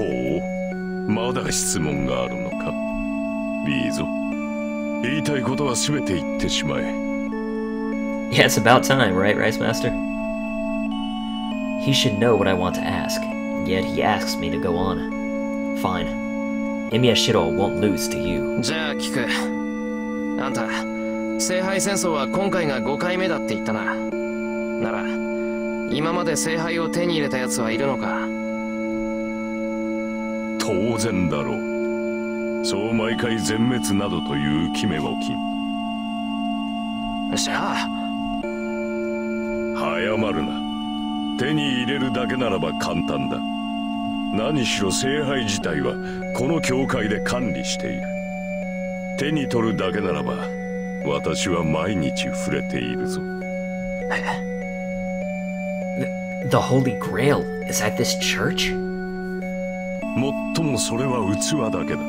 ほう、まだ質問があるのか。いいぞ。言いたいことは全て言ってしまえ。Yeah, it's about time, right, Rice Master? He should know what I want to ask, yet he asks me to go on. Fine. Emiya Shirou won't lose to you. じゃあ聞く。あんた、聖杯戦争は今回が5回目だって言ったな。なら、今まで聖杯を手に入れた奴はいるのか？当然だろう。そう毎回全滅などという決め置き。じゃあ早まるな。手に入れるだけならば簡単だ。何しろ聖杯自体はこの教会で管理している。手に取るだけならば私は毎日触れているぞ。The Holy Grail is at this church? もっともそれは器だけだ。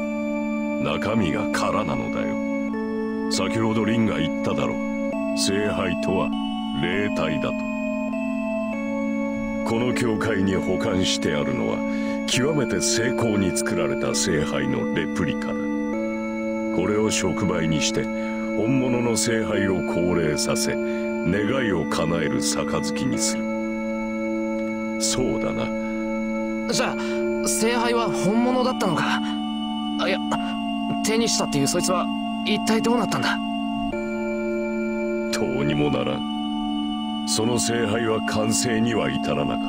中身が空なのだよ。先ほどリンが言っただろう。聖杯とは霊体だと。この教会に保管してあるのは極めて精巧に作られた聖杯のレプリカだ。これを触媒にして本物の聖杯を降霊させ願いを叶える杯にする。そうだな。じゃあ聖杯は本物だったのか？あ、いや、手にしたっていうそいつは一体どうなったんだ？どうにもならん。その聖杯は完成には至らなかっ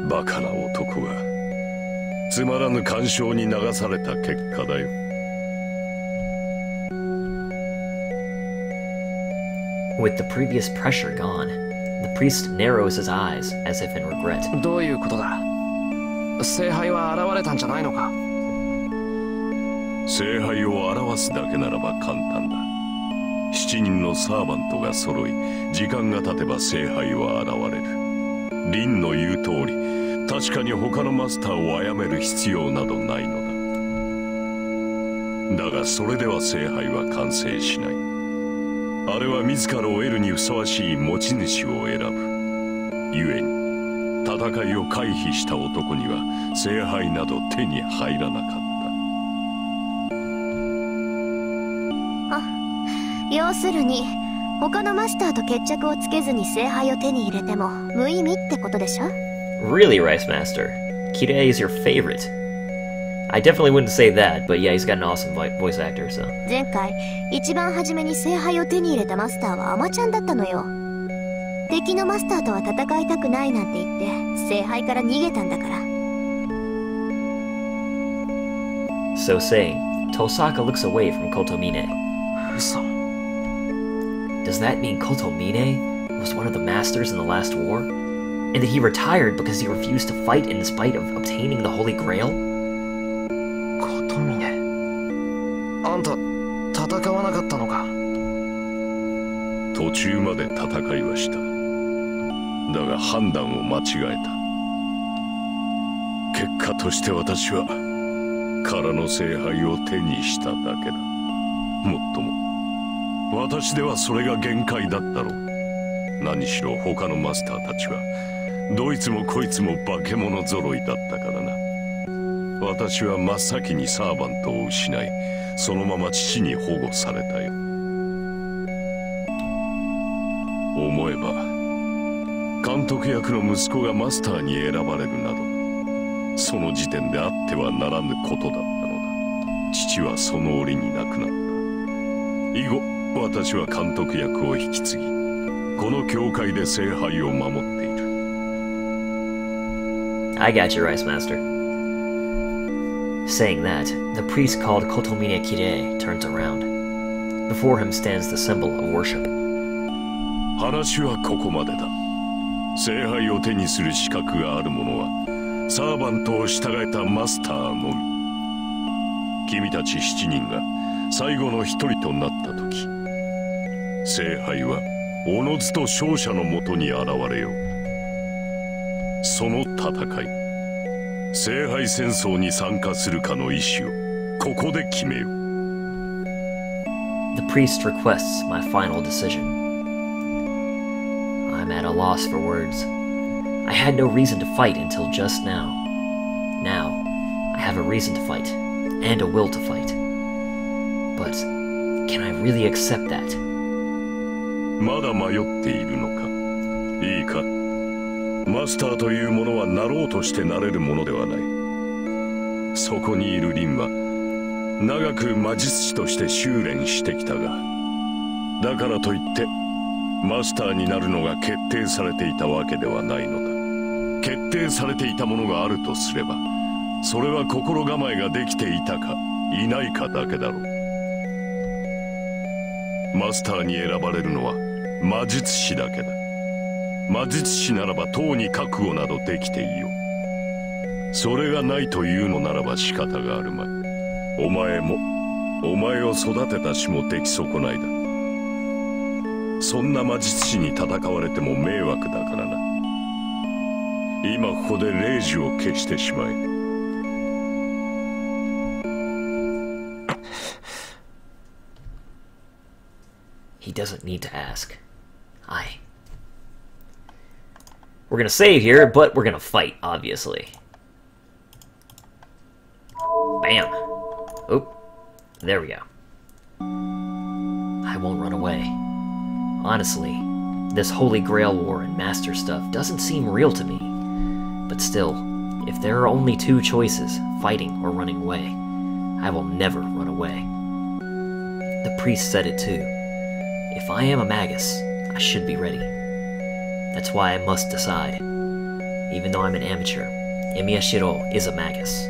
た。バカな男がつまらぬ干渉に流された結果だよ。With the previous pressure gone, the priest narrows his eyes as if in regret. どういうことだ？聖杯は現れたんじゃないのか？聖杯を表すだけならば簡単だ。7人のサーバントが揃い、時間が経てば聖杯は現れる。リンの言う通り、確かに他のマスターを殺める必要などないのだ。だがそれでは聖杯は完成しない。あれは自らを得るにふさわしい持ち主を選ぶ。故に戦いを回避した男には聖杯など手に入らなかった。要するに他のマスターと決着をつけずに聖杯を手に入れても無意味ってことでしょ？ Really, Rice Master? Kirei is your favorite. I definitely wouldn't say that, but yeah, he's got an awesome voice actor, so. 前回一番初めに聖杯を手に入れたマスターはアマちゃんだったのよ。敵のマスターとは戦いたくないなんて言って聖杯から逃げたんだから。 So saying, Tosaka looks away from Kotomine. 嘘。Does that mean Kotomine was one of the masters in the last war? And that he retired because he refused to fight in spite of obtaining the Holy Grail? コトミネ。あんた、戦わなかったのか？途中まで戦いはした。だが判断を間違えた。結果として私は空の聖杯を手にしただけだ。もっとも私ではそれが限界だったろう。何しろ他のマスターたちはどいつもこいつも化け物揃いだったからな。私は真っ先にサーバントを失い、そのまま父に保護されたよ。思えば監督役の息子がマスターに選ばれるなど、その時点であってはならぬことだったのだ。父はその折に亡くなった。以後私は監督役を引き継ぎ、この教会で聖杯を守っている。I got you, Rice Master. Saying that, the priest called Kotomine Kirei turns around. Before him stands the symbol of worship. 話はここまでだ。聖杯を手にする資格がある者はサーバントを従えたマスターのみ。君たち7人が最後の一人となった時、聖杯はおのずと勝者のもとに現れよう。その戦い、聖杯戦争に参加するかの意思をここで決めよう。 The priest requests my final decision. I'm at a loss for words. I had no reason to fight until just now. Now, I have a reason to fight, and a will to fight. But, can I really accept that? まだ迷っているのか。いいか。マスターというものはなろうとしてなれるものではない。そこにいるリンは長く魔術師として修練してきたが、だからといってマスターになるのが決定されていたわけではないのだ。決定されていたものがあるとすれば、それは心構えができていたかいないかだけだろう。マスターに選ばれるのは魔術師だけだ。魔術師ならばとうに覚悟などできていよう。それがないというのならば仕方があるまい。お前もお前を育てた師も出来損ないだ。そんな魔術師に戦われても迷惑だからな。今ここで霊樹を消してしまえ。He doesn't need to ask. We're gonna save here, but we're gonna fight, obviously. Bam! Oh, there we go. I won't run away. Honestly, this Holy Grail war and Master stuff doesn't seem real to me. But still, if there are only two choices, fighting or running away, I will never run away. The priest said it too. If I am a magus, I should be ready. That's why I must decide. Even though I'm an amateur, Emiya Shirou is a magus.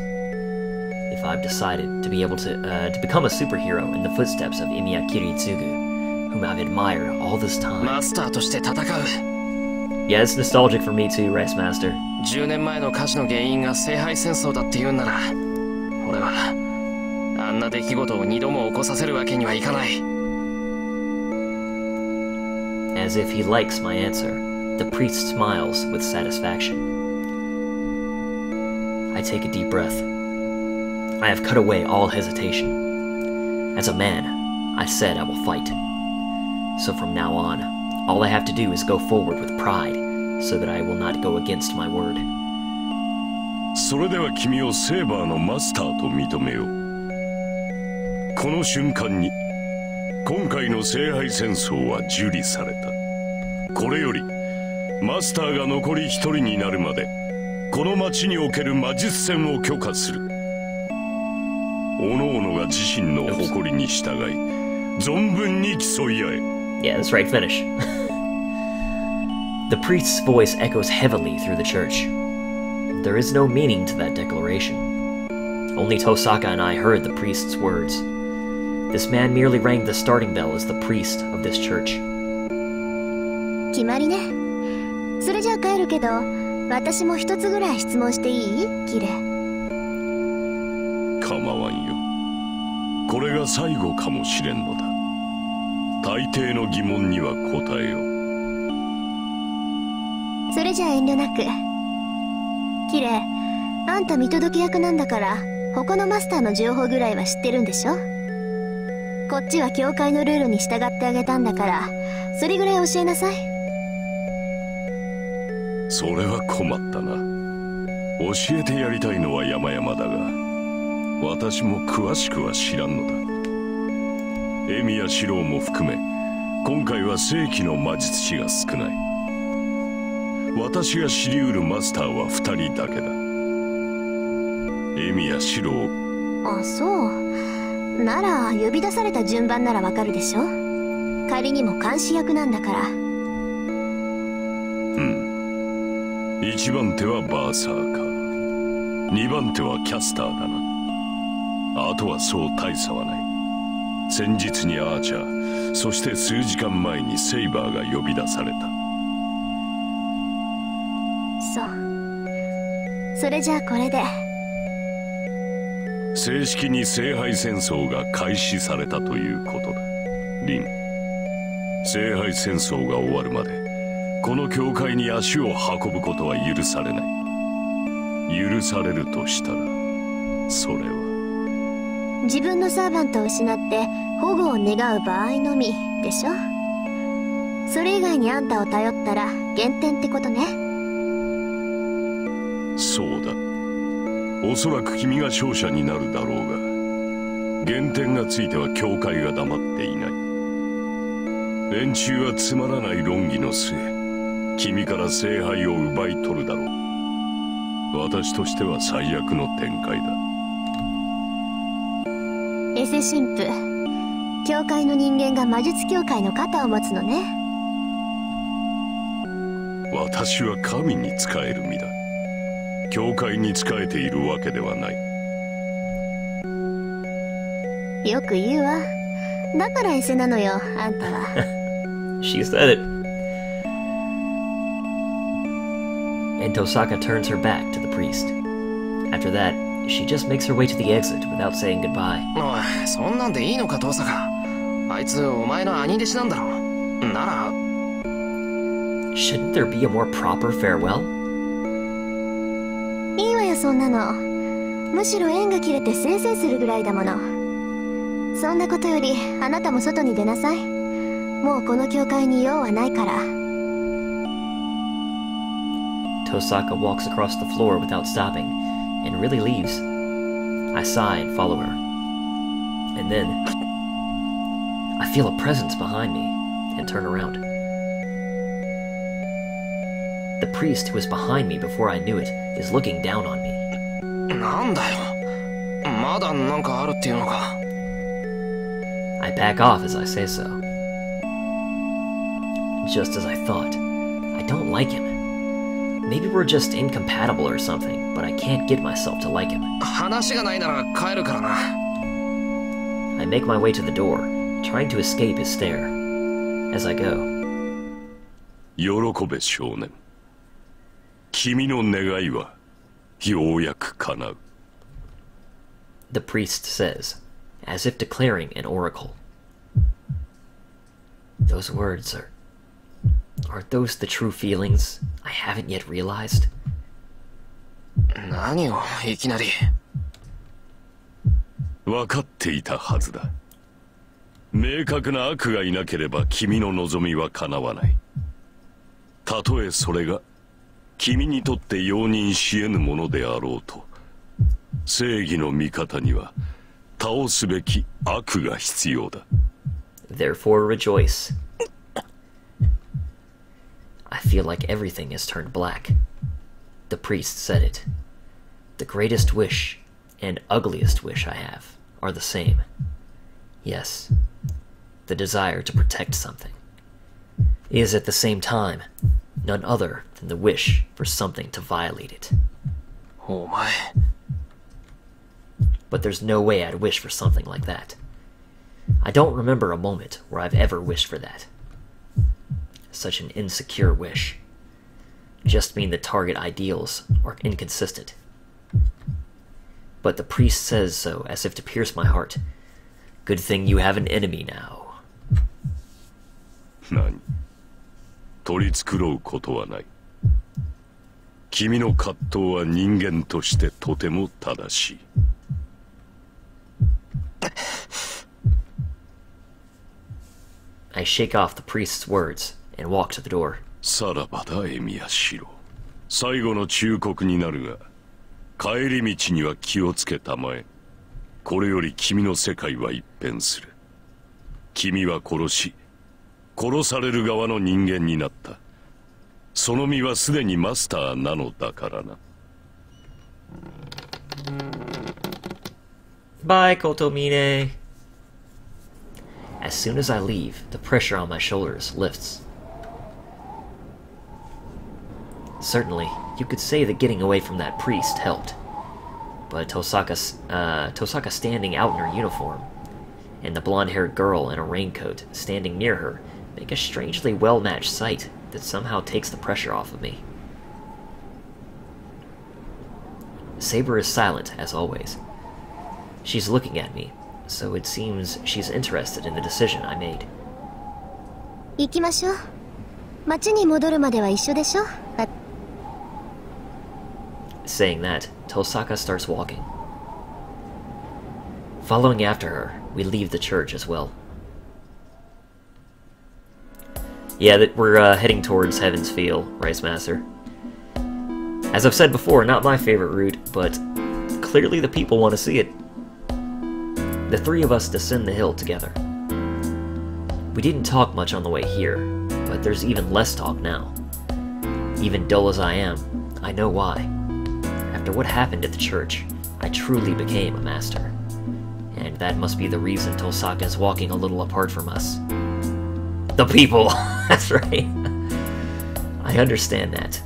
If I've decided to be able to become a superhero in the footsteps of Emiya Kiritsugu, whom I've admired all this time. マスターとして戦う。Yeah, it's nostalgic for me too, Rice Master. 10年前の火事の原因が聖杯戦争だって言うんなら、俺はあんな出来事を二度も起こさせるわけにはいかない。As if he likes my answer, the priest smiles with satisfaction. I take a deep breath. I have cut away all hesitation. As a man, I said I will fight. So from now on, all I have to do is go forward with pride, so that I will not go against my word. それでは君をセーバーのマスターと認めよう。この瞬間に今回の聖杯戦争は受理された。これよりマスターが残り一人になるまでこの町における魔術戦を許可する。おのおのが自身の誇りに従い存分に競い合え。 Yeah, that's right, finish. The priest's voice echoes heavily through the church. There is no meaning to that declaration. Only Tosaka and I heard the priest's words. This man merely rang the starting bell as the priest of this church. 決まりね。それじゃあ帰るけど、私も一つぐらい質問していい？キレ。構わんよ。これが最後かもしれんのだ。大抵の疑問には答えよう。それじゃあ遠慮なく。キレ、あんた見届け役なんだから、他のマスターの情報ぐらいは知ってるんでしょ？こっちは教会のルールに従ってあげたんだから、それぐらい教えなさい。それは困ったな。教えてやりたいのは山々だが、私も詳しくは知らんのだ。エミやシローも含め、今回は正規の魔術師が少ない。私が知り得るマスターは2人だけだ。エミやシロー。あ、そう。なら呼び出された順番ならわかるでしょ。仮にも監視役なんだから。1番手はバーサーカー、2番手はキャスターだな。あとはそう大差はない。先日にアーチャー、そして数時間前にセイバーが呼び出された。そう。それじゃあこれで正式に聖杯戦争が開始されたということだ。リン、聖杯戦争が終わるまでこの教会に足を運ぶことは許されない。許されるとしたらそれは自分のサーバントを失って保護を願う場合のみでしょ。それ以外にあんたを頼ったら減点ってことね。そうだ。おそらく君が勝者になるだろうが、減点がついては教会が黙っていない。連中はつまらない論議の末、君から聖杯を奪い取るだろう。私としては最悪の展開だ。エセ神父、教会の人間が魔術協会の肩を持つのね。私は神に仕える身だ。教会に仕えているわけではない。よく言うわ。だからエセなのよ、あんたは。She said it. And Tosaka turns her back to the priest. After that, she just makes her way to the exit without saying goodbye. おい、そんなんでいいのか、遠坂。あいつ、お前の兄弟子なんだろ。なら... Shouldn't there be a more proper farewell? いいわよ、そんなの。むしろ縁が切れてせいせいするぐらいだもの。そんなことより、あなたも外に出なさい。もうこの教会に用はないから。Tosaka walks across the floor without stopping, and really leaves. I sigh and follow her. And then, I feel a presence behind me, and turn around. The priest who was behind me before I knew it is looking down on me. なんだよ。まだなんかあるっていうのか。I back off as I say so. Just as I thought, I don't like him. Maybe we're just incompatible or something, but I can't get myself to like him. 話がないなら帰るからな。I make my way to the door, trying to escape his stare. As I go, 喜べ少年。君の願いはようやく叶う。the priest says, as if declaring an oracle. Those words are those the true feelings I haven't yet realized? 何をいきなり。分かっていたはずだ。明確な悪がいなければ君の望みは叶わない。たとえそれが君にとって容認し得ぬものであろうと、正義の味方には倒すべき悪が必要だ。Therefore rejoice. I feel like everything has turned black. The priest said it. The greatest wish and ugliest wish I have are the same. Yes, the desire to protect something is at the same time none other than the wish for something to violate it. お前。But there's no way I'd wish for something like that. I don't remember a moment where I've ever wished for that. Such an insecure wish. Just mean the target ideals are inconsistent. But the priest says so as if to pierce my heart. Good thing you have an enemy now. 何？取り繕うことはない。君の葛藤は人間としてとても正しい。I shake off the priest's words and walk to the door. さらばだ、エミヤシロ。最後の忠告になるが、帰り道には気をつけたまえ。これより君の世界は一変する。君は殺し、殺される側の人間になった。その身はすでにマスターなのだからな。Bye, Kotomine. As soon as I leave, the pressure on my shoulders lifts. Certainly, you could say that getting away from that priest helped. But Tosaka standing out in her uniform, and the blonde-haired girl in a raincoat standing near her make a strangely well-matched sight that somehow takes the pressure off of me. Saber is silent, as always. She's looking at me, so it seems she's interested in the decision I made. 行きましょう。町に戻るまでは一緒でしょ。Saying that, Tosaka starts walking. Following after her, we leave the church as well. Yeah, we're heading towards Heaven's Feel, Rice Master. As I've said before, not my favorite route, but Clearly the people want to see it. The three of us descend the hill together. We didn't talk much on the way here, but there's even less talk now. Even dull as I am, I know why. After what happened at the church, I truly became a master. And that must be the reason Tosaka is walking a little apart from us. The people! That's right. I understand that.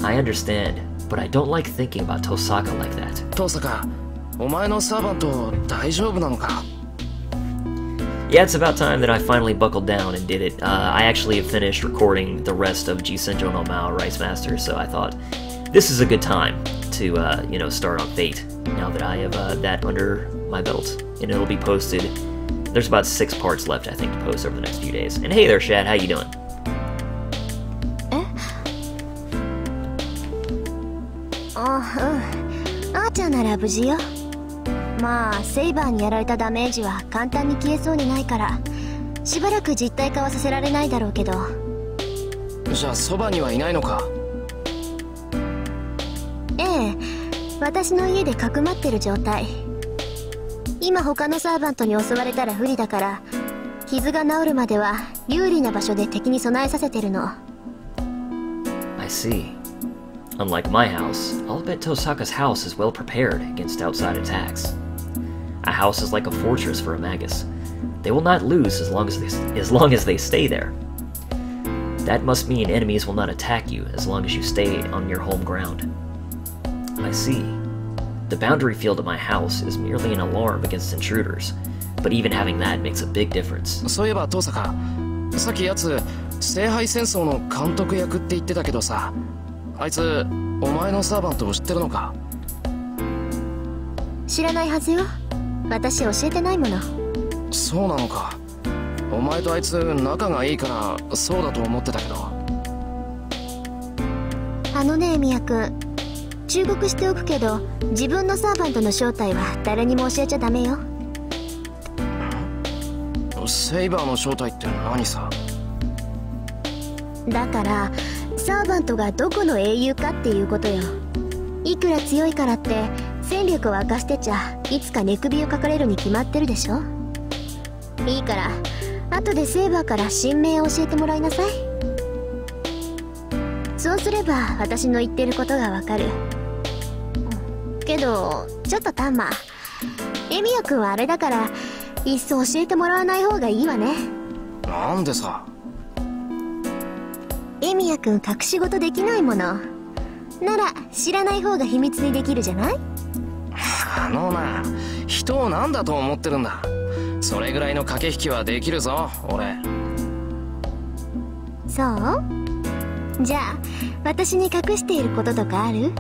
I understand, but I don't like thinking about Tosaka like that. Tosaka, お前のサーバント大丈夫なのか? Yeah, it's about time that I finally buckled down and did it. I actually have finished recording the rest of Jisenjo no Mao Rice Master, so I thought this is a good time to, start on Fate, now that I have that under my belt. And it'll be posted. There's about 6 parts left, I think, to post over the next few days. And hey there, Shad, how you doing? Acha なら無事よ。まあ、セイバーにやられたダメージは簡単に消えそうにないから、しばらく実体化はさせられないだろうけど。じゃあそばにはいないのか? ええ、私の家でかくまってる状態。今他のサーバントに襲われたら不利だから、傷が治るまでは有利な場所で敵に備えさせてるの。I see. Unlike my house, I'll bet Tosaka's house is well prepared against outside attacks. A house is like a fortress for a magus. They will not lose as long as they stay there. That must mean enemies will not attack you as long as you stay on your home ground. I see. The boundary field of my house is merely an alarm against intruders, but even having that makes a big difference. そういえば登坂、さっきやつ聖杯戦争の監督役って言ってたけどさ、あいつお前のサーバントを知ってるのか? 知らないはずよ。私教えてないもの。そうなのか。お前とあいつ仲がいいからそうだと思ってたけど。あのね、宮君、忠告しておくけど、自分のサーバントの正体は誰にも教えちゃダメよ。セイバーの正体って何さ? だからサーバントがどこの英雄かっていうことよ。いくら強いからって戦力を明かしてちゃいつか寝首をかかれるに決まってるでしょ。いいから後でセーバーから新名を教えてもらいなさい。そうすれば私の言ってることがわかる。けどちょっとタンマ、エミヤ君はあれだからいっそ教えてもらわない方がいいわね。なんでさ？エミヤ君隠し事できないもの。なら知らない方が秘密にできるじゃない？あのな、人を何だと思ってるんだ。それぐらいの駆け引きはできるぞ、俺。そう？じゃあ私に隠していることとかある？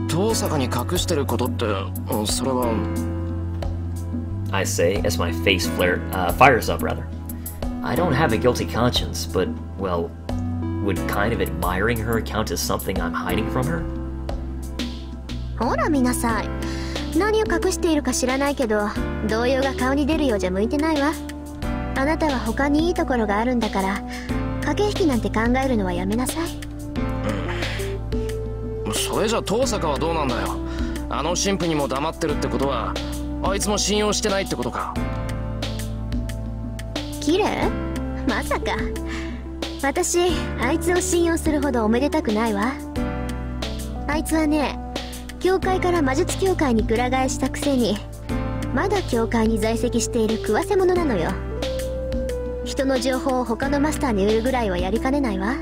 遠坂に隠してることって、それは。I say as my face fires up, rather. I don't have a guilty conscience, but, well, would kind of admiring her count as something I'm hiding from her? ほら見なさい。何を隠しているか知らないけど、動揺が顔に出るようじゃ向いてないわ。あなたは他にいいところがあるんだから、駆け引きなんて考えるのはやめなさい。それじゃ遠坂はどうなんだよ。あの神父にも黙ってるってことは、あいつも信用してないってことか。綺麗？まさか。私、あいつを信用するほどおめでたくないわ。あいつはね、教会から魔術協会にくら替えしたくせに、まだ教会に在籍している食わせ者なのよ。人の情報を他のマスターに売るぐらいはやりかねないわ。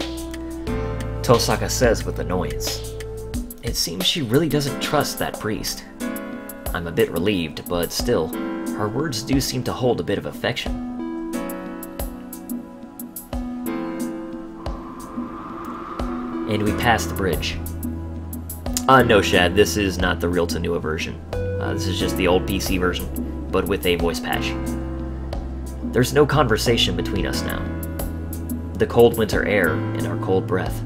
Tosaka says with annoyance. It seems she really doesn't trust that priest. I'm a bit relieved, but still, her words do seem to hold a bit of affection. And we pass the bridge. No, Shad, this is not the real Tanua version. This is just the old PC version, but with a voice patch. There's no conversation between us now. The cold winter air and our cold breath.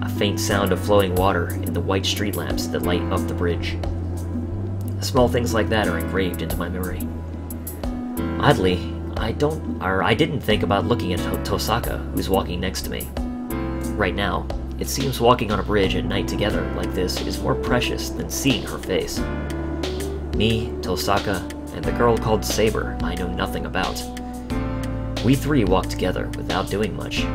A faint sound of flowing water and the white street lamps that light up the bridge. Small things like that are engraved into my memory. Oddly, I didn't think about looking at Tosaka, who's walking next to me. Right now, It seems walking on a bridge at night together like this is more precious than seeing her face. Me, Tosaka, and the girl called Saber I know nothing about. We three walked together without doing much.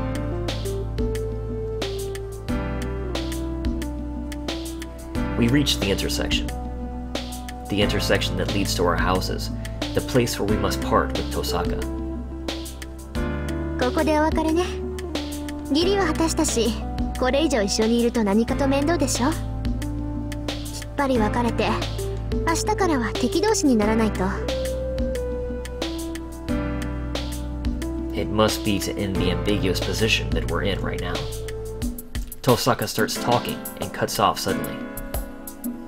We reached the intersection. The intersection that leads to our houses, the place where we must part with Tosaka. ここでお別れね。義理は果たしたし、これ以上一緒にいると何かと面倒でしょ。きっぱり別れて、明日からは敵同士にならないと。It must be to end the ambiguous position that we're in right now. Tosaka starts talking and cuts off suddenly.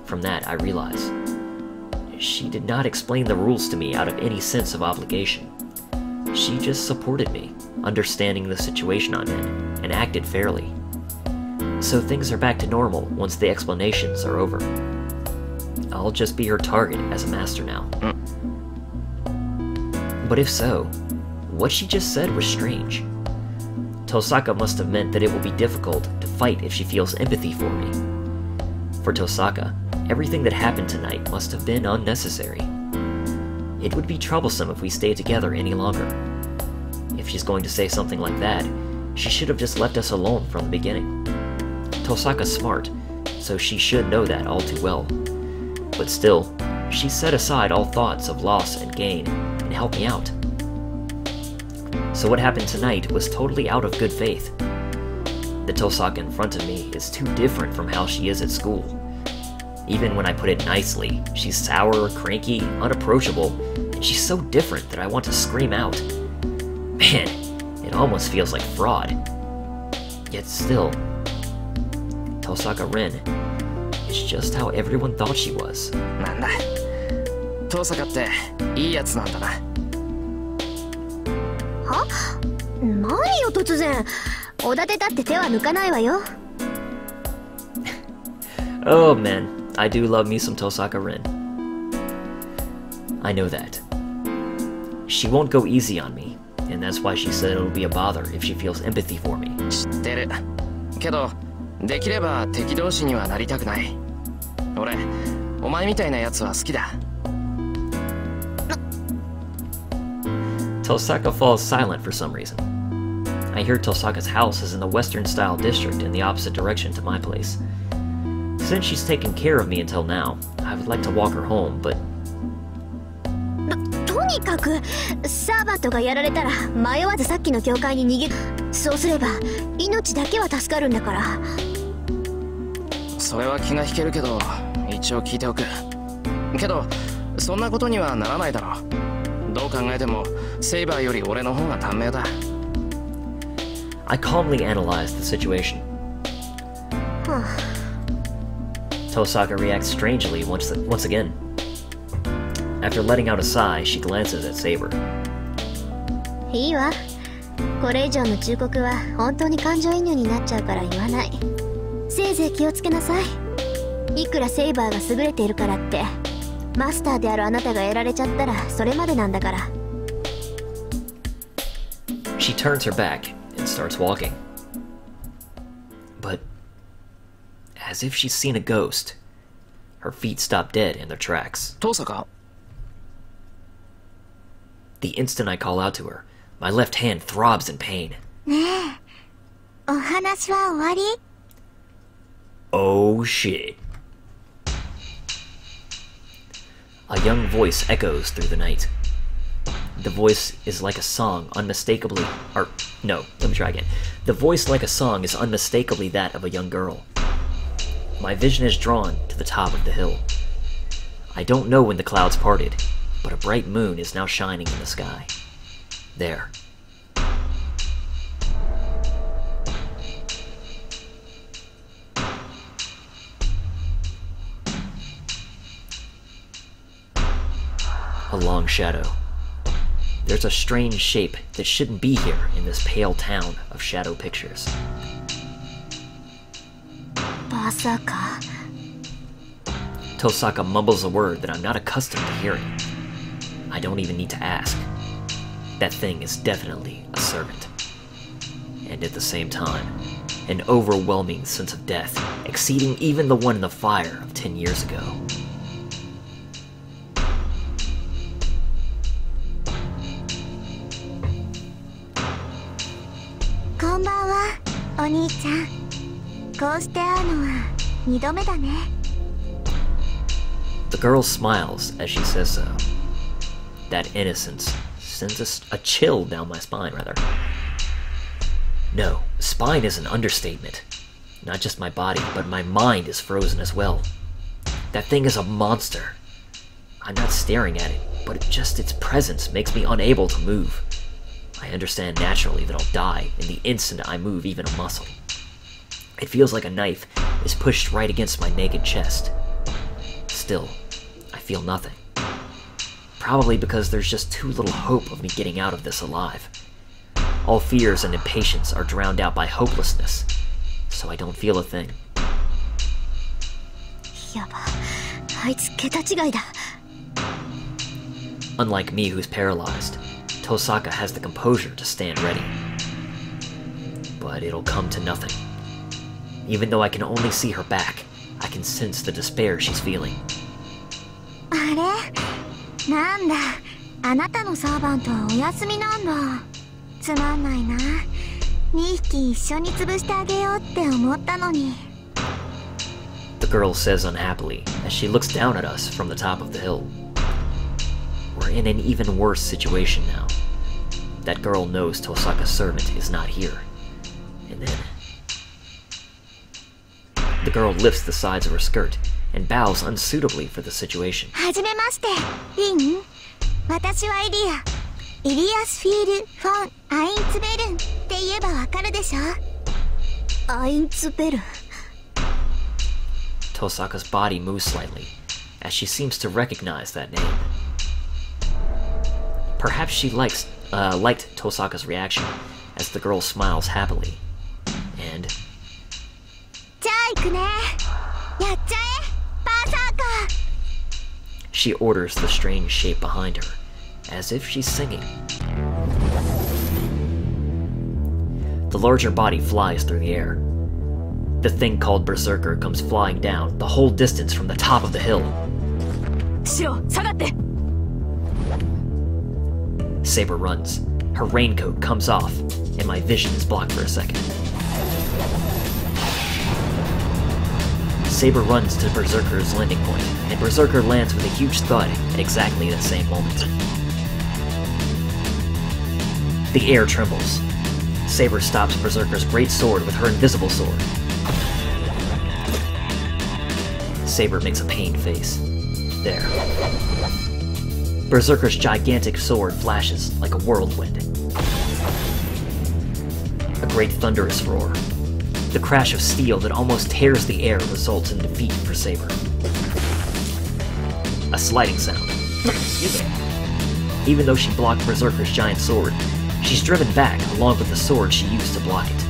From that, I realize she did not explain the rules to me out of any sense of obligation. She just supported me, understanding the situation I'm in, and acted fairly. So things are back to normal once the explanations are over. I'll just be her target as a master now. But if so, what she just said was strange. Tosaka must have meant that it will be difficult to fight if she feels empathy for me. For Tosaka, everything that happened tonight must have been unnecessary. It would be troublesome if we stayed together any longer. If she's going to say something like that, she should have just left us alone from the beginning. Tosaka's smart, so she should know that all too well. But still, she set aside all thoughts of loss and gain and helped me out. So what happened tonight was totally out of good faith. The Tosaka in front of me is too different from how she is at school. Even when I put it nicely, she's sour, cranky, unapproachable, and she's so different that I want to scream out. Man, it almost feels like fraud. Yet still, Tosaka Ren is just how everyone thought she was. なんだ、Tosakaっていいやつなんだな。は？何よ突然。おだてたって手は抜かないわよ。Oh man, I do love me some Tosaka Ren. I know that. She won't go easy on me, and that's why she said it'll be a bother if she feels empathy for me. 知ってる。けど、できれば敵同士にはなりたくない。俺、お前みたいなやつは好きだ。Tosaka falls silent for some reason. I hear Tosaka's house is in the western-style district in the opposite direction to my place. Since she's taken care of me until now, I would like to walk her home, but... とにかく、サーバントがやられたら迷わずさっきの教会に逃げる。そうすれば、命だけは助かるんだから。それは気が引けるけど、一応聞いておく。けど、そんなことにはならないだろう。どう考えても、セイバーより俺の方が短命だ。I calmly analyzed the situation. Tosaka reacts strangely once again. After letting out a sigh, she glances at Saber. いいわ。これ以上の忠告は本当に感情移入になっちゃうから言わない。せいぜい気をつけなさい。いくらセイバーが優れているからって、マスターであるあなたがやられちゃったらそれまでなんだから。She turns her back and starts walking. But, as if she's seen a ghost, her feet stop dead in their tracks. Tosaka? The instant I call out to her, my left hand throbs in pain. ねえ、お話は終わり? Oh shit. A young voice echoes through the night. The voice is like a song, unmistakably... Or, no, let me try again. The voice like a song is unmistakably that of a young girl. My vision is drawn to the top of the hill. I don't know when the clouds parted, but a bright moon is now shining in the sky. There. A long shadow. There's a strange shape that shouldn't be here in this pale town of shadow pictures. まさか。 Tosaka mumbles a word that I'm not accustomed to hearing. I don't even need to ask. That thing is definitely a servant. And at the same time, an overwhelming sense of death, exceeding even the one in the fire of 10 years ago. Konbanwa, Oni-chan. こうして会うのは2度目だね。 The girl smiles as she says so. That innocence sends a chill down my spine, rather. No, spine is an understatement. Not just my body, but my mind is frozen as well. That thing is a monster. I'm not staring at it, but just its presence makes me unable to move. I understand naturally that I'll die in the instant I move even a muscle. It feels like a knife is pushed right against my naked chest. Still, I feel nothing. Probably because there's just too little hope of me getting out of this alive. All fears and impatience are drowned out by hopelessness, so I don't feel a thing. やば、あいつ桁違いだ。 Unlike me who's paralyzed, Tosaka has the composure to stand ready. But it'll come to nothing. Even though I can only see her back, I can sense the despair she's feeling. あれ、なんだ、あなたのサーバントはお休みなんだ。つまんないな。2匹一緒に潰してあげようって思ったのに。 The girl says unhappily as she looks down at us from the top of the hill. We're in an even worse situation now. That girl knows Tosaka's servant is not here. And then... The girl lifts the sides of her skirt and bows unsuitably for the situation. はじめまして、リン。私はイリア。イリアスフィール・フォン・アインツベルンって言えばわかるでしょ。アインツベルン。 Tosaka's body moves slightly, as she seems to recognize that name. Perhaps she liked Tosaka's reaction, as the girl smiles happily. And... じゃあ行くね。やっちゃえ、バーサーカー。 She orders the strange shape behind her, as if she's singing. The larger body flies through the air. The thing called Berserker comes flying down the whole distance from the top of the hill. Shirou, 下がって。 Saber runs. Her raincoat comes off, and my vision is blocked for a second. Saber runs to Berserker's landing point, and Berserker lands with a huge thud at exactly the same moment. The air trembles. Saber stops Berserker's great sword with her invisible sword. Saber makes a pained face. There. Berserker's gigantic sword flashes like a whirlwind. A great thunderous roar. The crash of steel that almost tears the air results in defeat for Saber. A sliding sound. Excuse me. Even though she blocked Berserker's giant sword, she's driven back along with the sword she used to block it.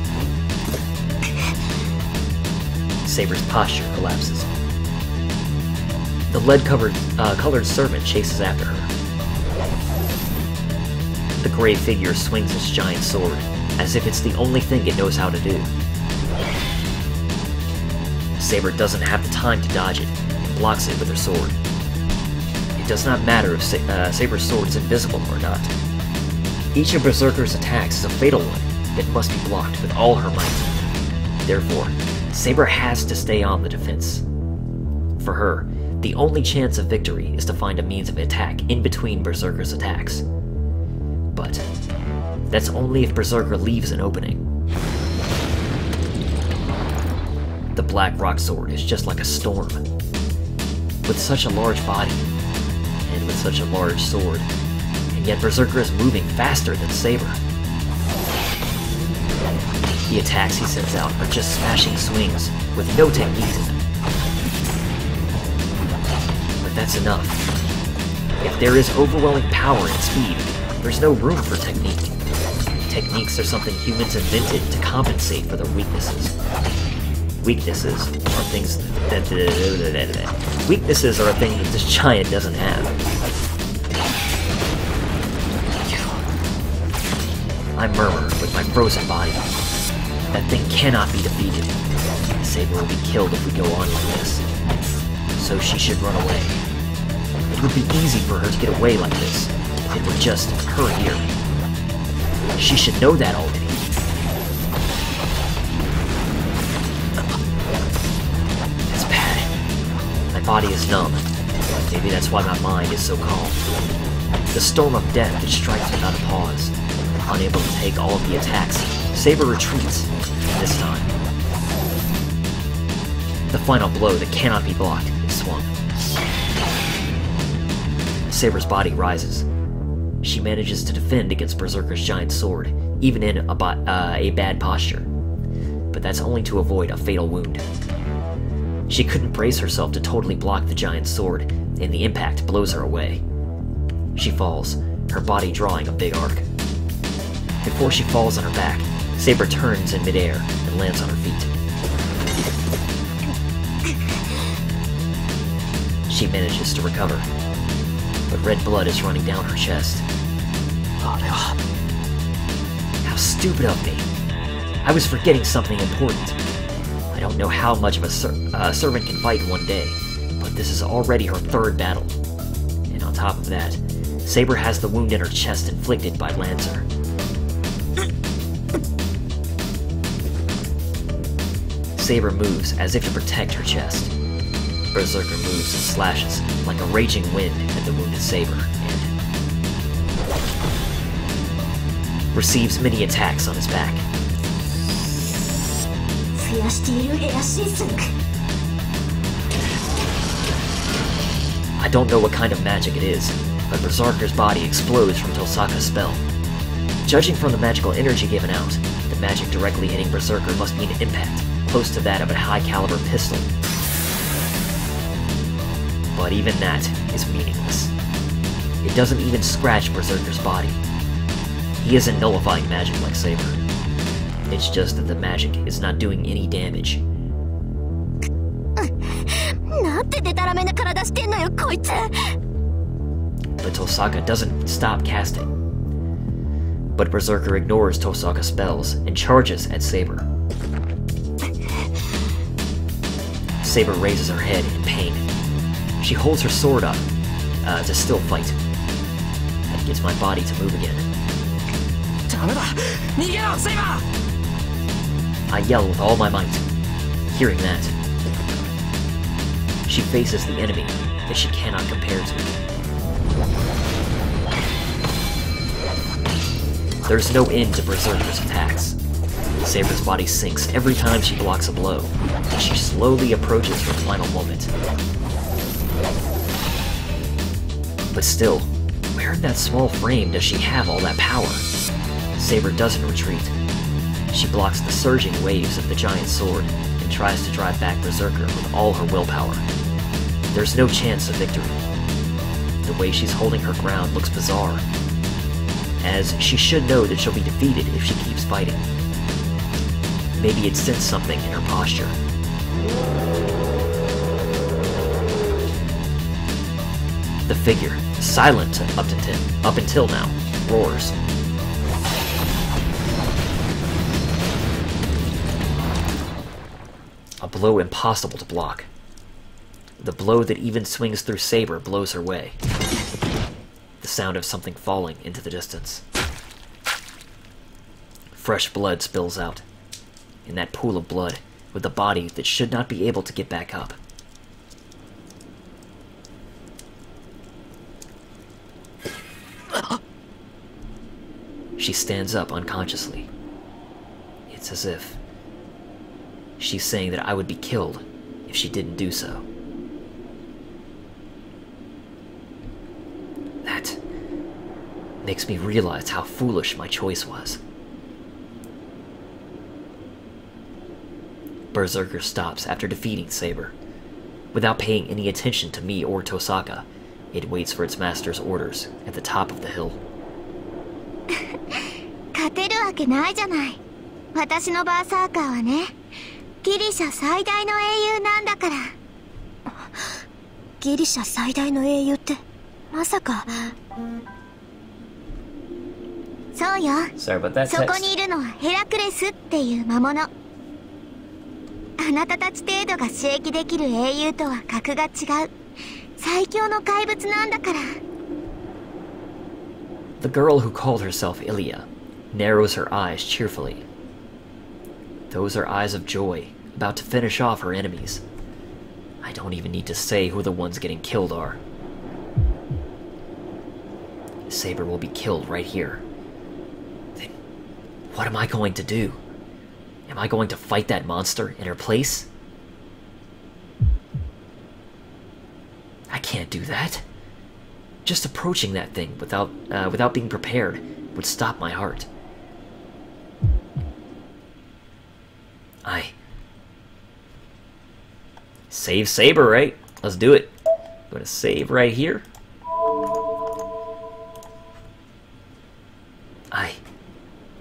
Saber's posture collapses. The lead-colored servant chases after her. The gray figure swings its giant sword, as if it's the only thing it knows how to do. Saber doesn't have the time to dodge it, and blocks it with her sword. It does not matter if Saber's sword is invisible or not. Each of Berserker's attacks is a fatal one that must be blocked with all her might. Therefore, Saber has to stay on the defense. For her, the only chance of victory is to find a means of attack in between Berserker's attacks. But that's only if Berserker leaves an opening. The Black Rock Sword is just like a storm. With such a large body, and with such a large sword, and yet Berserker is moving faster than Saber. The attacks he sends out are just smashing swings, with no technique to them. But that's enough. If there is overwhelming power and speed, there's no room for technique. Techniques are something humans invented to compensate for their weaknesses. Weaknesses are things that this giant doesn't have. I murmur with my frozen body. That thing cannot be defeated. Saber will be killed if we go on like this. So she should run away. It would be easy for her to get away like this if it were just her here. She should know that already. That's bad. My body is numb. Maybe that's why my mind is so calm. The storm of death that strikes without a pause. Unable to take all of the attacks, Saber retreats, this time. The final blow that cannot be blocked is swung. Saber's body rises. She manages to defend against Berserker's giant sword, even in a bad posture. But that's only to avoid a fatal wound. She couldn't brace herself to totally block the giant sword, and the impact blows her away. She falls, her body drawing a big arc. Before she falls on her back, Saber turns in midair and lands on her feet. She manages to recover, but red blood is running down her chest. Oh no. How stupid of me. I was forgetting something important. I don't know how much of a servant can fight in one day, but this is already her third battle. And on top of that, Saber has the wound in her chest inflicted by Lancer. Saber moves as if to protect her chest. Berserker moves and slashes like a raging wind at the wounded Saber and receives many attacks on his back. I don't know what kind of magic it is, but Berserker's body explodes from Tosaka's spell. Judging from the magical energy given out, the magic directly hitting Berserker must be an impact, close to that of a high-caliber pistol. But even that is meaningless. It doesn't even scratch Berserker's body. He isn't nullifying magic like Saber. It's just that the magic is not doing any damage. But Tosaka doesn't stop casting. But Berserker ignores Tosaka's spells and charges at Saber. Saber raises her head in pain. She holds her sword up to still fight. That gets my body to move again. I yell with all my might. Hearing that, she faces the enemy that she cannot compare to. There's no end to Berserker's attacks. Saber's body sinks every time she blocks a blow, and she slowly approaches her final moment. But still, where in that small frame does she have all that power? Saber doesn't retreat. She blocks the surging waves of the giant sword and tries to drive back Berserker with all her willpower. There's no chance of victory. The way she's holding her ground looks bizarre, as she should know that she'll be defeated if she keeps fighting. Maybe it sensed something in her posture. The figure, silent up until now, roars. A blow impossible to block. The blow that even swings through Saber blows her way. The sound of something falling into the distance. Fresh blood spills out. In that pool of blood, with a body that should not be able to get back up. She stands up unconsciously. It's as if she's saying that I would be killed if she didn't do so. That makes me realize how foolish my choice was. Berserker stops after defeating Saber. Without paying any attention to me or Tosaka, it waits for its master's orders at the top of the hill. 勝てるわけないじゃない。私のバーサーカーはね、ギリシャ最大の英雄なんだから。ギリシャ最大の英雄ってまさか。そうよ。 Sorry about that そこ text. にいるのはヘラクレスっていう魔物。あなたたち程度が刺激できる英雄とは格が違う。最強の怪物なんだから。 The girl who called herself Ilya narrows her eyes cheerfully. Those are eyes of joy, about to finish off her enemies. I don't even need to say who the ones getting killed are. Saber will be killed right here. Then what am I going to do? Am I going to fight that monster in her place? I can't do that. Just approaching that thing without being prepared would stop my heart. Save Saber, right? Let's do it. I'm gonna save right here. I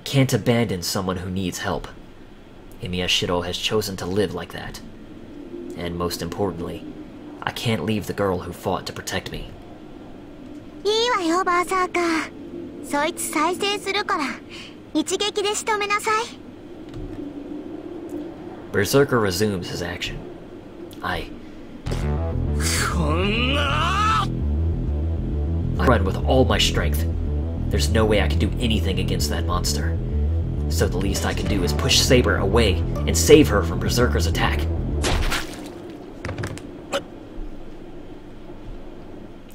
can't abandon someone who needs help. Emiya Shirou has chosen to live like that. And most importantly, I can't leave the girl who fought to protect me. いいわよ、バーサーカー。そいつ再生するから、一撃で仕留めなさい。 Berserker resumes his action. I run with all my strength. There's no way I can do anything against that monster. So the least I can do is push Saber away and save her from Berserker's attack.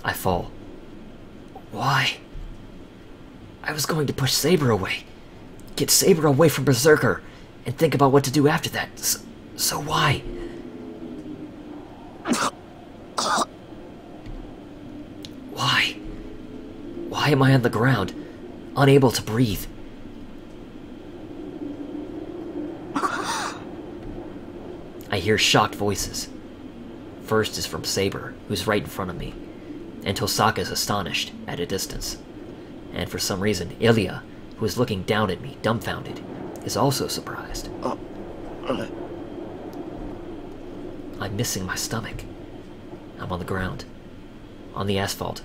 I fall. Why? I was going to push Saber away. Get Saber away from Berserker, and think about what to do after that. So why? Why? Why am I on the ground, unable to breathe? I hear shocked voices. First is from Saber, who's right in front of me, and Tosaka's astonished at a distance. And for some reason, Ilya, who is looking down at me, dumbfounded, is also surprised. I'm missing my stomach. I'm on the ground. On the asphalt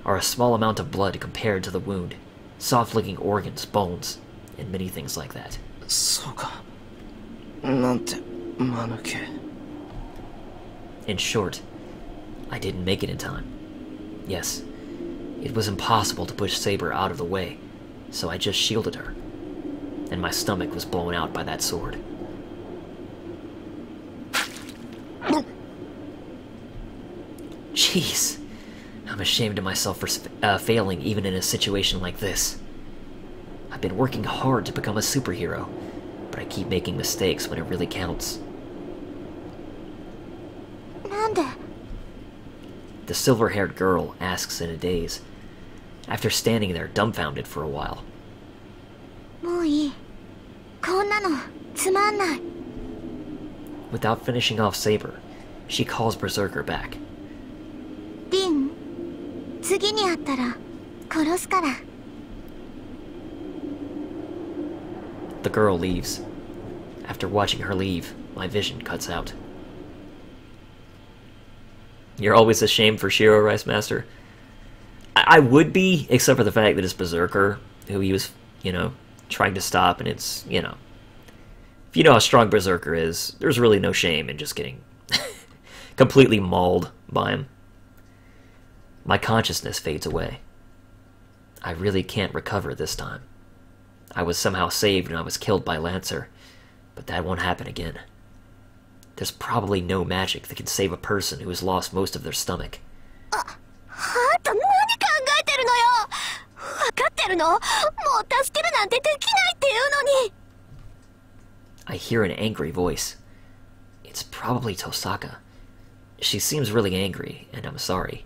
are a small amount of blood compared to the wound, soft-looking organs, bones, and many things like that. そうか。なんて間抜け。 In short, I didn't make it in time. Yes, it was impossible to push Saber out of the way, so I just shielded her. And my stomach was blown out by that sword. Jeez, I'm ashamed of myself for failing even in a situation like this. I've been working hard to become a superhero, but I keep making mistakes when it really counts. なんで？ The silver-haired girl asks in a daze, after standing there dumbfounded for a while. もういい。こんなのつまんない。 Without finishing off Saber, she calls Berserker back. リン、次に会ったら殺すから。 The girl leaves. After watching her leave, my vision cuts out. You're always ashamed for Shirou, Rice Master? I would be, except for the fact that it's Berserker, who he was, trying to stop, and it's, if you know how strong Berserker is, there's really no shame in just getting completely mauled by him. My consciousness fades away. I really can't recover this time. I was somehow saved when I was killed by Lancer, but that won't happen again. There's probably no magic that can save a person who has lost most of their stomach. あんた何考えてるのよ。分かってるの？もう助けるなんてできないっていうのに。 I hear an angry voice. It's probably Tosaka. She seems really angry, and I'm sorry.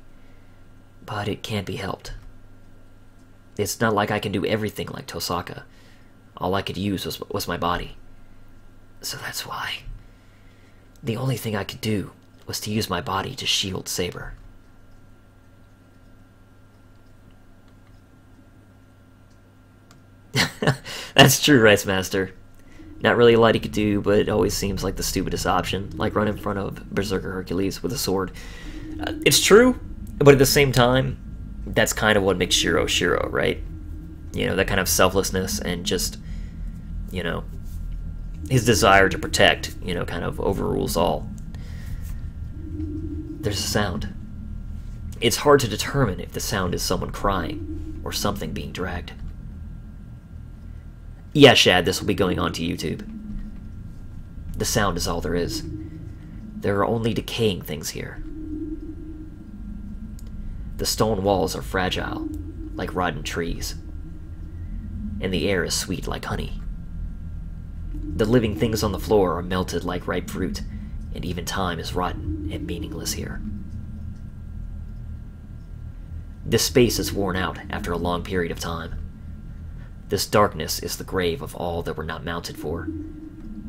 But it can't be helped. It's not like I can do everything like Tosaka. All I could use was my body. So that's why. The only thing I could do was to use my body to shield Saber. That's true, Rice Master. Not really a lot he could do, but it always seems like the stupidest option, like run in front of Berserker Hercules with a sword. It's true, but at the same time, that's kind of what makes Shirou Shirou, right? You know, that kind of selflessness and just, you know, his desire to protect, you know, kind of overrules all. There's a sound. It's hard to determine if the sound is someone crying or something being dragged. Yeah, Shad, this will be going on to YouTube. The sound is all there is. There are only decaying things here. The stone walls are fragile, like rotten trees, and the air is sweet like honey. The living things on the floor are melted like ripe fruit, and even time is rotten and meaningless here. This space is worn out after a long period of time. This darkness is the grave of all that were not mounted for.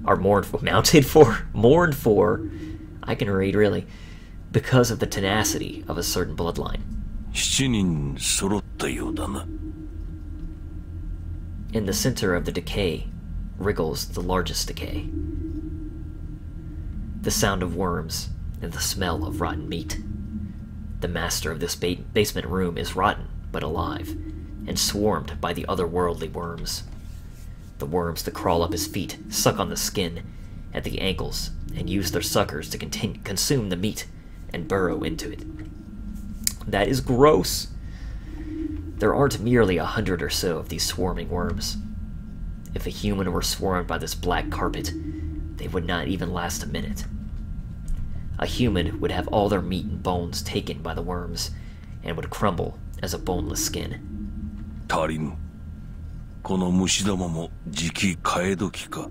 Are mourned for, mourned for, I can read really, because of the tenacity of a certain bloodline. 7人揃ったようだな。 In the center of the decay wriggles the largest decay. The sound of worms and the smell of rotten meat. The master of this basement room is rotten but alive, and swarmed by the otherworldly worms. The worms that crawl up his feet suck on the skin at the ankles and use their suckers to consume the meat and burrow into it. That is gross. There aren't merely 100 or so of these swarming worms. If a human were swarmed by this black carpet, they would not even last a minute. A human would have all their meat and bones taken by the worms, and would crumble as a boneless skin. 足りぬ。この虫玉も時期替え時か。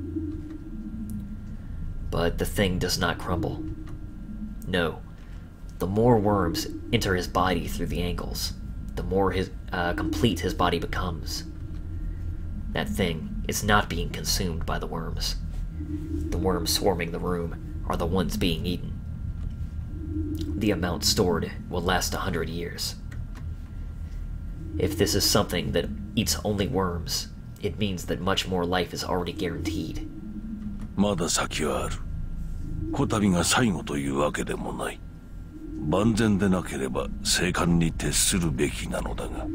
But the thing does not crumble. No. The more worms enter his body through the ankles, the more complete his body becomes. That thing is not being consumed by the worms. The worms swarming the room are the ones being eaten. The amount stored will last 100 years. If this is something that eats only worms, it means that much more life is already guaranteed. まだ先はある。こたびが最後というわけでもない。万全でなければ静観に徹するべきなのだが。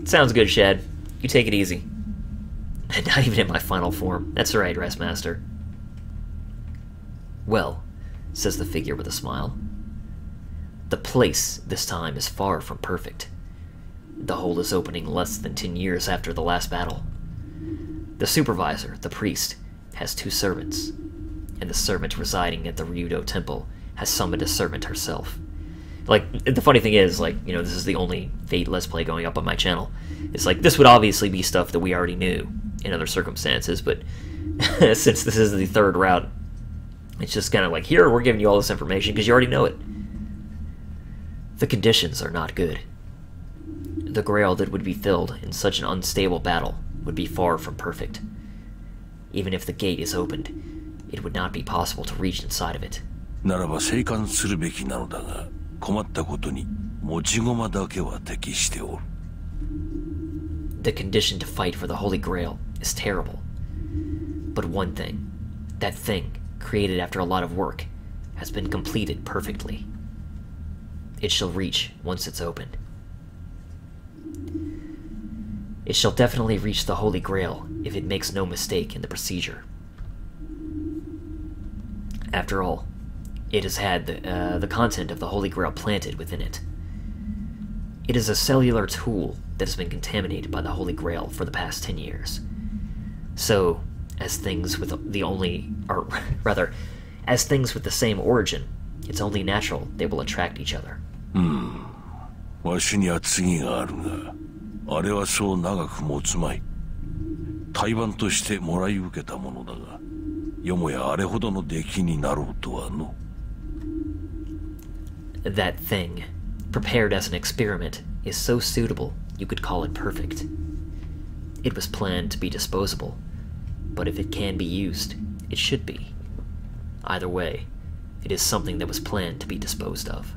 Sounds good, Shad. You take it easy. Not even in my final form. That's right, Restmaster. Well, says the figure with a smile. The place this time is far from perfect. The hole is opening less than 10 years after the last battle. The supervisor, the priest, has 2 servants, and the servant residing at the Ryudo temple has summoned a servant herself. Like, the funny thing is, like, you know, this is the only Fate Let's Play going up on my channel. It's like, this would obviously be stuff that we already knew in other circumstances, but since this is the 3rd route, it's just kind of like, here, we're giving you all this information because you already know it. The conditions are not good. The grail that would be filled in such an unstable battle would be far from perfect. Even if the gate is opened, it would not be possible to reach inside of it. ならば静観するべきなのだが、困ったことに持ち駒だけは適しておる。 The condition to fight for the Holy Grail is terrible. But one thing, that thing, created after a lot of work, has been completed perfectly. It shall reach once it's opened. It shall definitely reach the Holy Grail if it makes no mistake in the procedure. After all, it has had the content of the Holy Grail planted within it. It is a cellular tool that has been contaminated by the Holy Grail for the past 10 years. So, as things with as things with the same origin, it's only natural they will attract each other. わしには次があるが、あれはそう長く持つまい。対バンとしてもらい受けたものだが、よもやあれほどの出来になろうとはの。That thing, prepared as an experiment, is so suitable you could call it perfect. It was planned to be disposable, but if it can be used, it should be. Either way, it is something that was planned to be disposed of.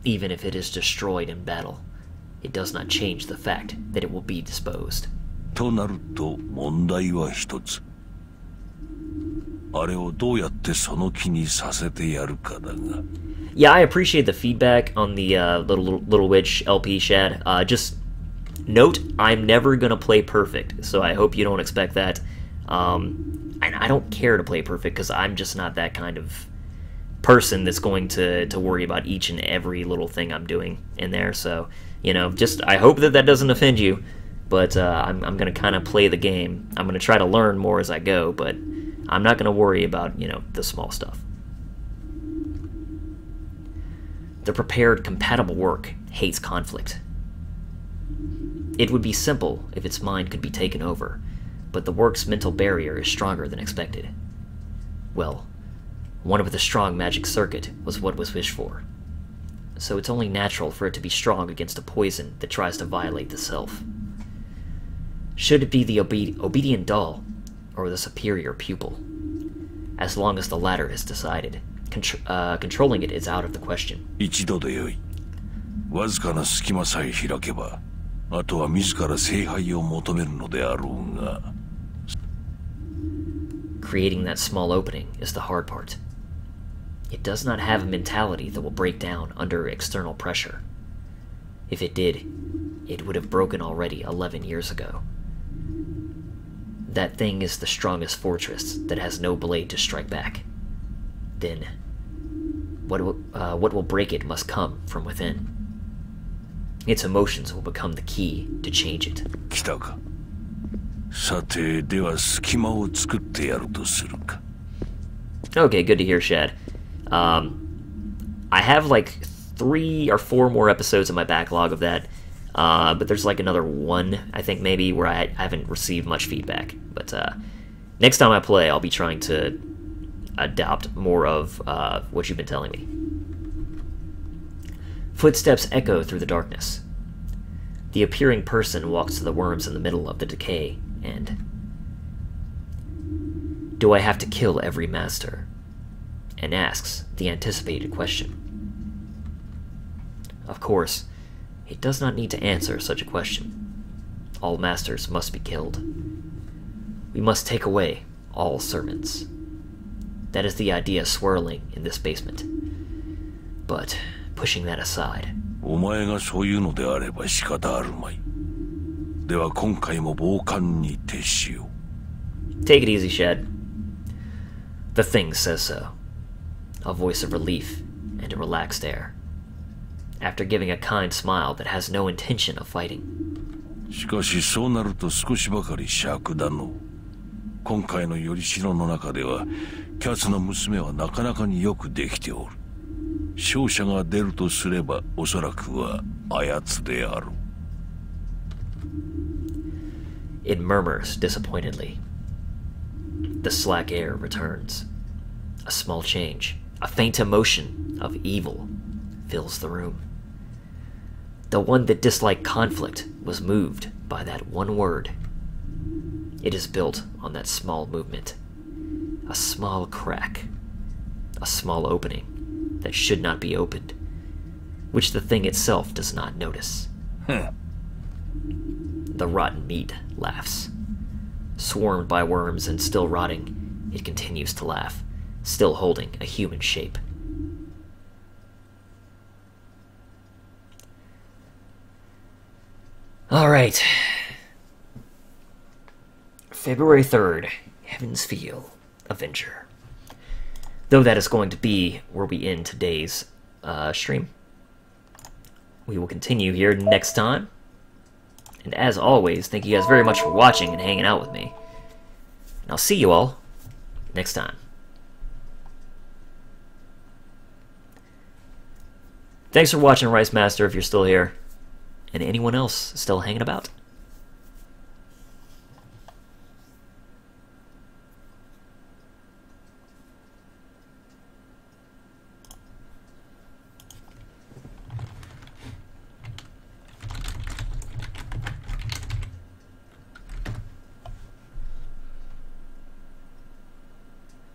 Even if it is destroyed in battle, it does not change the fact that it will be disposed. となると問題は一つ。あれをどうやってその気にさせてやるかだが。Yeah, I appreciate the feedback on the Little Witch LP, Shad. Just note, I'm never gonna play perfect, so I hope you don't expect that. And I don't care to play perfect, because I'm just not that kind of person that's going to worry about each and every little thing I'm doing in there, so, you know, just, I hope that that doesn't offend you, but I'm gonna kind of play the game. I'm gonna try to learn more as I go, but I'm not gonna worry about, you know, the small stuff. The prepared, compatible work hates conflict. It would be simple if its mind could be taken over, but the work's mental barrier is stronger than expected. Well, one with a strong magic circuit was what was wished for, so it's only natural for it to be strong against a poison that tries to violate the self. Should it be the obedient doll, or the superior pupil? As long as the latter is decided, controlling it is out of the question. 一度でよい。わずかな隙間さえ開けば、あとは自ら聖杯を求めるのであろうが。Creating that small opening is the hard part. It does not have a mentality that will break down under external pressure. If it did, it would have broken already 11 years ago. That thing is the strongest fortress that has no blade to strike back. Then, what will break it must come from within. Its emotions will become the key to change it. 来たか。さて、では隙間を作ってやるとするか。Okay, good to hear, Shad. I have like 3 or 4 more episodes in my backlog of that, but there's like another 1, I think maybe, where I haven't received much feedback. But next time I play, I'll be trying to adopt more of what you've been telling me. Footsteps echo through the darkness. The appearing person walks to the worms in the middle of the decay, and... Do I have to kill every master? And asks the anticipated question. Of course, it does not need to answer such a question. All masters must be killed. We must take away all servants. That is the idea swirling in this basement. But, pushing that aside... お前がそういうのであれば仕方あるまい。では今回も傍観に徹しよう。Take it easy, Shad. The thing says so. A voice of relief and a relaxed air. After giving a kind smile that has no intention of fighting. しかしそうなると少しばかり尺だの。今回のよりしろの中では、キャツの娘はなかなかによくできておる。勝者が出るとすれば、おそらくはあやつであろう。It murmurs disappointedly. The slack air returns. A small change, a faint emotion of evil fills the room. The one that disliked conflict was moved by that one word. It is built on that small movement. A small crack. A small opening that should not be opened, which the thing itself does not notice. The rotten meat laughs. Swarmed by worms and still rotting, it continues to laugh, still holding a human shape. Alright. February 3rd, Heaven's Feel, Avenger. Though that is going to be where we end today's stream. We will continue here next time. And as always, thank you guys very much for watching and hanging out with me. And I'll see you all next time. Thanks for watching, Rice Master, if you're still here. And anyone else still hanging about.